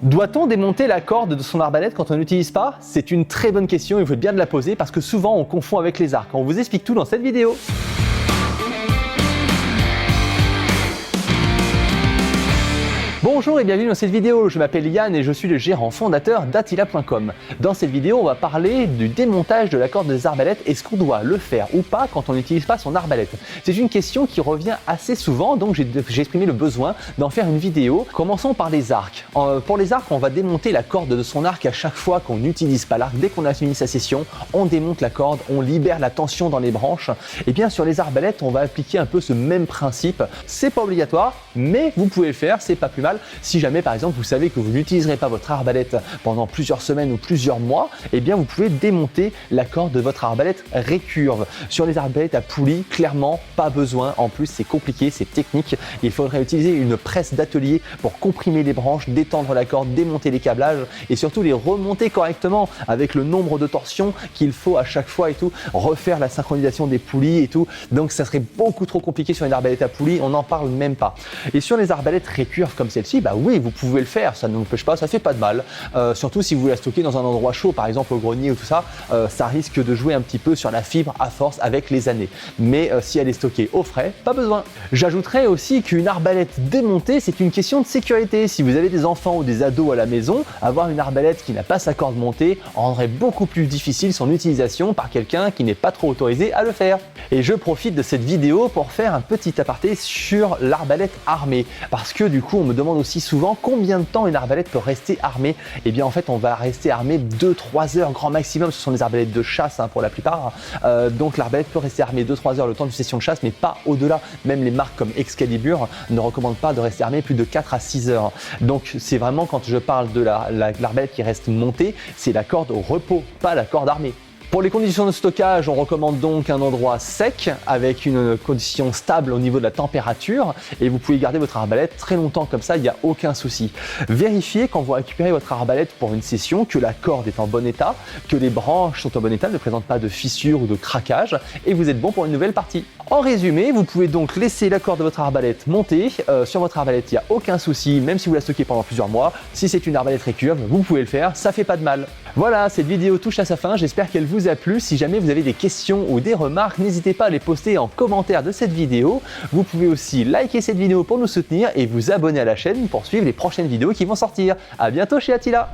Doit-on démonter la corde de son arbalète quand on n'utilise pas? C'est une très bonne question et vous faites bien de la poser parce que souvent on confond avec les arcs. On vous explique tout dans cette vidéo. Bonjour et bienvenue dans cette vidéo, je m'appelle Yann et je suis le gérant fondateur d'Attila.com. Dans cette vidéo, on va parler du démontage de la corde des arbalètes. Est-ce qu'on doit le faire ou pas quand on n'utilise pas son arbalète? C'est une question qui revient assez souvent, donc j'ai exprimé le besoin d'en faire une vidéo. Commençons par les arcs. Pour les arcs, on va démonter la corde de son arc à chaque fois qu'on n'utilise pas l'arc. Dès qu'on a fini sa session, on démonte la corde, on libère la tension dans les branches. Et bien sur les arbalètes, on va appliquer un peu ce même principe. C'est pas obligatoire, mais vous pouvez le faire, c'est pas plus mal. Si jamais par exemple vous savez que vous n'utiliserez pas votre arbalète pendant plusieurs semaines ou plusieurs mois, eh bien vous pouvez démonter la corde de votre arbalète récurve. Sur les arbalètes à poulie, clairement pas besoin. En plus c'est compliqué, c'est technique. Il faudrait utiliser une presse d'atelier pour comprimer les branches, détendre la corde, démonter les câblages et surtout les remonter correctement avec le nombre de torsions qu'il faut à chaque fois et tout. Refaire la synchronisation des poulies et tout. Donc ça serait beaucoup trop compliqué sur une arbalète à poulie, on n'en parle même pas. Et sur les arbalètes récurves comme celle-ci, bah oui, vous pouvez le faire, ça ne n'empêche pas, ça fait pas de mal. Surtout si vous la stockez dans un endroit chaud, par exemple au grenier ou tout ça, ça risque de jouer un petit peu sur la fibre à force avec les années. Mais si elle est stockée au frais, pas besoin. J'ajouterais aussi qu'une arbalète démontée, c'est une question de sécurité. Si vous avez des enfants ou des ados à la maison, avoir une arbalète qui n'a pas sa corde montée rendrait beaucoup plus difficile son utilisation par quelqu'un qui n'est pas trop autorisé à le faire. Et je profite de cette vidéo pour faire un petit aparté sur l'arbalète armée. Parce que du coup, on me demande aussi souvent combien de temps une arbalète peut rester armée. Et bien en fait, on va rester armé 2-3 heures grand maximum. Ce sont des arbalètes de chasse pour la plupart. Donc l'arbalète peut rester armée 2-3 heures le temps d'une session de chasse, mais pas au-delà. Même les marques comme Excalibur ne recommandent pas de rester armé plus de 4 à 6 heures. Donc c'est vraiment quand je parle de l'arbalète qui reste montée, c'est la corde au repos, pas la corde armée. Pour les conditions de stockage, on recommande donc un endroit sec avec une condition stable au niveau de la température et vous pouvez garder votre arbalète très longtemps comme ça, il n'y a aucun souci. Vérifiez quand vous récupérez votre arbalète pour une session que la corde est en bon état, que les branches sont en bon état, ne présentent pas de fissures ou de craquage et vous êtes bon pour une nouvelle partie. En résumé, vous pouvez donc laisser la corde de votre arbalète monter. Sur votre arbalète, il n'y a aucun souci, même si vous la stockez pendant plusieurs mois. Si c'est une arbalète récurve, vous pouvez le faire, ça fait pas de mal. Voilà, cette vidéo touche à sa fin, j'espère qu'elle vous a plu. Si jamais vous avez des questions ou des remarques, n'hésitez pas à les poster en commentaire de cette vidéo. Vous pouvez aussi liker cette vidéo pour nous soutenir et vous abonner à la chaîne pour suivre les prochaines vidéos qui vont sortir. À bientôt chez Attila.